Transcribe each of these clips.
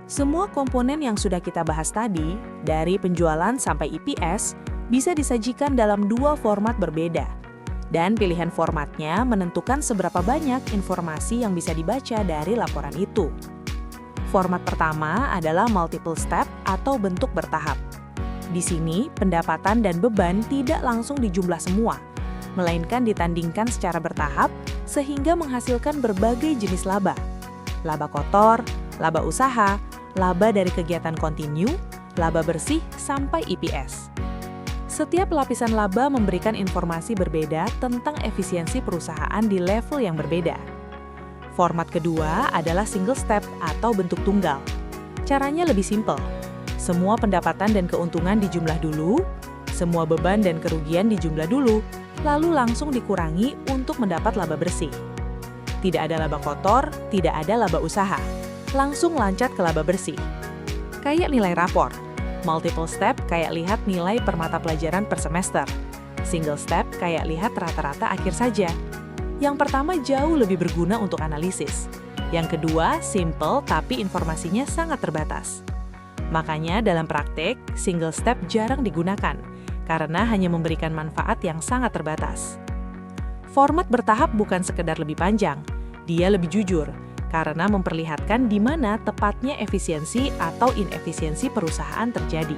Semua komponen yang sudah kita bahas tadi, dari penjualan sampai EPS, bisa disajikan dalam dua format berbeda. Dan pilihan formatnya menentukan seberapa banyak informasi yang bisa dibaca dari laporan itu. Format pertama adalah multiple step atau bentuk bertahap. Di sini, pendapatan dan beban tidak langsung dijumlah semua, melainkan ditandingkan secara bertahap sehingga menghasilkan berbagai jenis laba. Laba kotor, laba usaha, laba dari kegiatan kontinu, laba bersih, sampai EPS. Setiap lapisan laba memberikan informasi berbeda tentang efisiensi perusahaan di level yang berbeda. Format kedua adalah single step atau bentuk tunggal. Caranya lebih simpel. Semua pendapatan dan keuntungan dijumlah dulu, semua beban dan kerugian dijumlah dulu, lalu langsung dikurangi untuk mendapat laba bersih. Tidak ada laba kotor, tidak ada laba usaha. Langsung lancat ke laba bersih. Kayak nilai rapor. Multiple step kayak lihat nilai per mata pelajaran per semester. Single step kayak lihat rata-rata akhir saja. Yang pertama jauh lebih berguna untuk analisis. Yang kedua, simple tapi informasinya sangat terbatas. Makanya dalam praktek, single step jarang digunakan, karena hanya memberikan manfaat yang sangat terbatas. Format bertahap bukan sekedar lebih panjang, dia lebih jujur, karena memperlihatkan di mana tepatnya efisiensi atau inefisiensi perusahaan terjadi.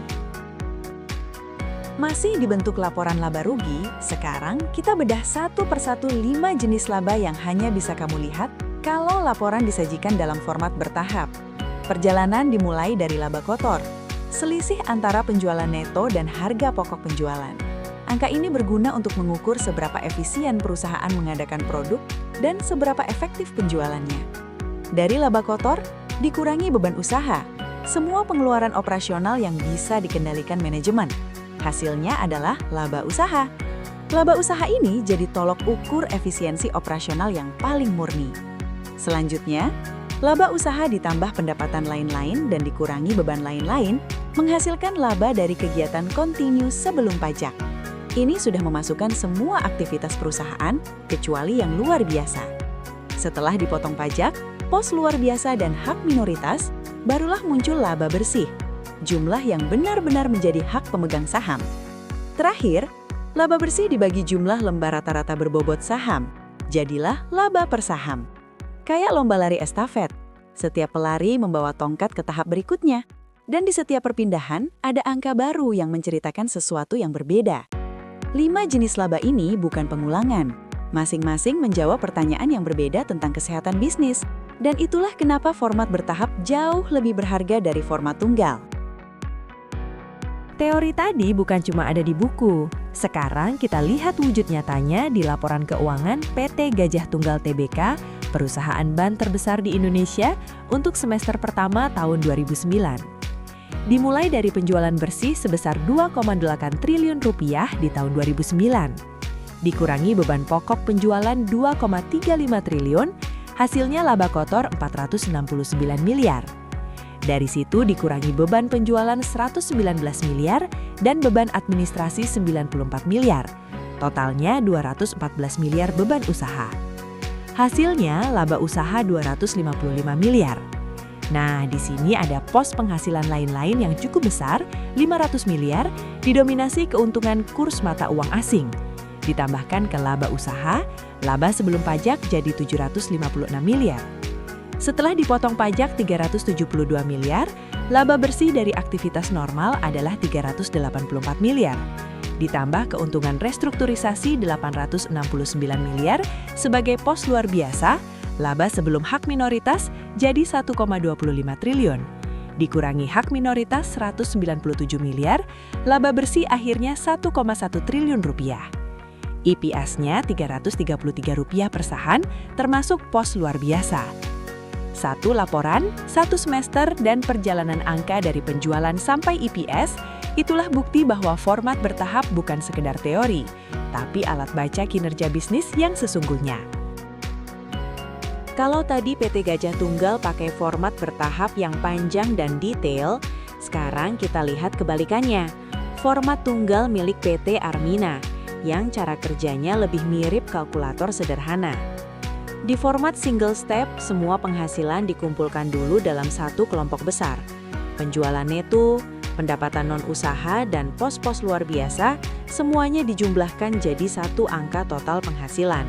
Masih dibentuk laporan laba rugi, sekarang kita bedah satu persatu 5 jenis laba yang hanya bisa kamu lihat kalau laporan disajikan dalam format bertahap. Perjalanan dimulai dari laba kotor, selisih antara penjualan neto dan harga pokok penjualan. Angka ini berguna untuk mengukur seberapa efisien perusahaan mengadakan produk dan seberapa efektif penjualannya. Dari laba kotor, dikurangi beban usaha, semua pengeluaran operasional yang bisa dikendalikan manajemen. Hasilnya adalah laba usaha. Laba usaha ini jadi tolok ukur efisiensi operasional yang paling murni. Selanjutnya, laba usaha ditambah pendapatan lain-lain dan dikurangi beban lain-lain, menghasilkan laba dari kegiatan kontinu sebelum pajak. Ini sudah memasukkan semua aktivitas perusahaan, kecuali yang luar biasa. Setelah dipotong pajak, pos luar biasa dan hak minoritas, barulah muncul laba bersih, jumlah yang benar-benar menjadi hak pemegang saham. Terakhir, laba bersih dibagi jumlah lembar rata-rata berbobot saham, jadilah laba per saham. Kayak lomba lari estafet, setiap pelari membawa tongkat ke tahap berikutnya, dan di setiap perpindahan ada angka baru yang menceritakan sesuatu yang berbeda. 5 jenis laba ini bukan pengulangan, masing-masing menjawab pertanyaan yang berbeda tentang kesehatan bisnis, dan itulah kenapa format bertahap jauh lebih berharga dari format tunggal. Teori tadi bukan cuma ada di buku, sekarang kita lihat wujud nyatanya di laporan keuangan PT Gajah Tunggal Tbk, perusahaan ban terbesar di Indonesia untuk semester pertama tahun 2009. Dimulai dari penjualan bersih sebesar 2,8 triliun rupiah di tahun 2009. Dikurangi beban pokok penjualan 2,35 triliun, hasilnya laba kotor 469 miliar. Dari situ dikurangi beban penjualan 119 miliar dan beban administrasi 94 miliar. Totalnya 214 miliar beban usaha. Hasilnya laba usaha 255 miliar. Nah, di sini ada pos penghasilan lain-lain yang cukup besar, 500 miliar, didominasi keuntungan kurs mata uang asing. Ditambahkan ke laba usaha, laba sebelum pajak jadi 756 miliar. Setelah dipotong pajak 372 miliar, laba bersih dari aktivitas normal adalah 384 miliar. Ditambah keuntungan restrukturisasi 869 miliar sebagai pos luar biasa, laba sebelum hak minoritas jadi 1,25 triliun. Dikurangi hak minoritas 197 miliar, laba bersih akhirnya 1,1 triliun rupiah. EPS-nya Rp333 per saham, termasuk pos luar biasa. Satu laporan, satu semester, dan perjalanan angka dari penjualan sampai EPS, itulah bukti bahwa format bertahap bukan sekedar teori, tapi alat baca kinerja bisnis yang sesungguhnya. Kalau tadi PT Gajah Tunggal pakai format bertahap yang panjang dan detail, sekarang kita lihat kebalikannya. Format tunggal milik PT Armina, yang cara kerjanya lebih mirip kalkulator sederhana. Di format single step, semua penghasilan dikumpulkan dulu dalam satu kelompok besar. Penjualan neto, pendapatan non-usaha, dan pos-pos luar biasa, semuanya dijumlahkan jadi satu angka total penghasilan.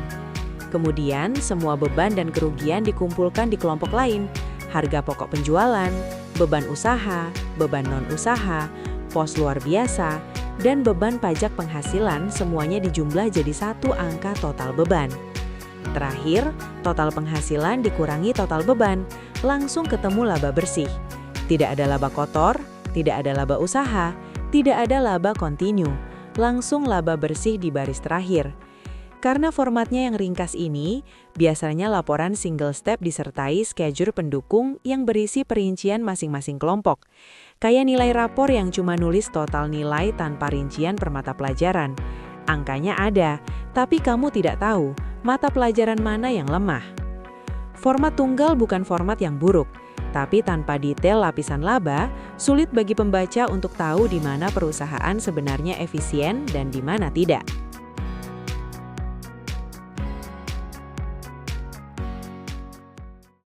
Kemudian, semua beban dan kerugian dikumpulkan di kelompok lain, harga pokok penjualan, beban usaha, beban non-usaha, pos luar biasa, dan beban pajak penghasilan semuanya dijumlah jadi satu angka total beban. Terakhir, total penghasilan dikurangi total beban, langsung ketemu laba bersih. Tidak ada laba kotor, tidak ada laba usaha, tidak ada laba kontinu, langsung laba bersih di baris terakhir. Karena formatnya yang ringkas ini, biasanya laporan single step disertai schedule pendukung yang berisi perincian masing-masing kelompok. Kayak nilai rapor yang cuma nulis total nilai tanpa rincian per mata pelajaran. Angkanya ada, tapi kamu tidak tahu mata pelajaran mana yang lemah. Format tunggal bukan format yang buruk, tapi tanpa detail lapisan laba, sulit bagi pembaca untuk tahu di mana perusahaan sebenarnya efisien dan di mana tidak.